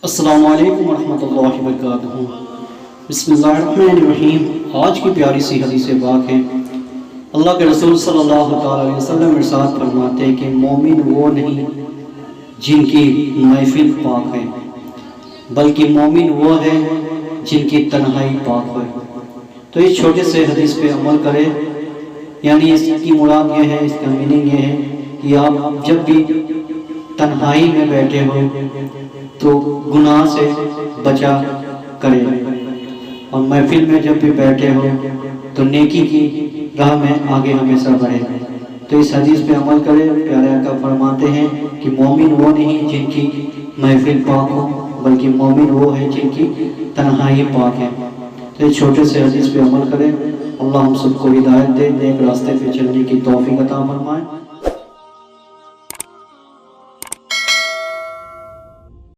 अस्सलामु अलैकुम वरहमतुल्लाहि वबरकातुहू। बिस्मिल्लाहिर्रहमानिर्रहीम। आज की प्यारी सी हदीस पाक है। अल्लाह के रसूल सल्लल्लाहु अलैहि वसल्लम इरशाद फरमाते हैं कि मोमिन वो नहीं जिनकी महफिल पाक है, बल्कि मोमिन वो है जिनकी तन्हाई पाक है। तो इस छोटे से हदीस पे अमल करें, यानी इसकी मुराद ये है, इसका मीनिंग ये है कि आप जब भी तन्हाई में बैठे हो तो गुनाह से बचा करें, और महफिल में जब भी बैठे हो तो नेकी की राह में आगे हमेशा बढ़े। तो इस हदीस पे अमल करें। प्यारे आका फरमाते हैं कि मोमिन वो नहीं जिनकी महफिल पाक हो, बल्कि मोमिन वो है जिनकी तन्हाई पाक है। तो इस छोटे से हदीस पे अमल करें। अल्लाह हम सबको हिदायत दे, नेक रास्ते पे चलने की तौफीक अता फरमाए।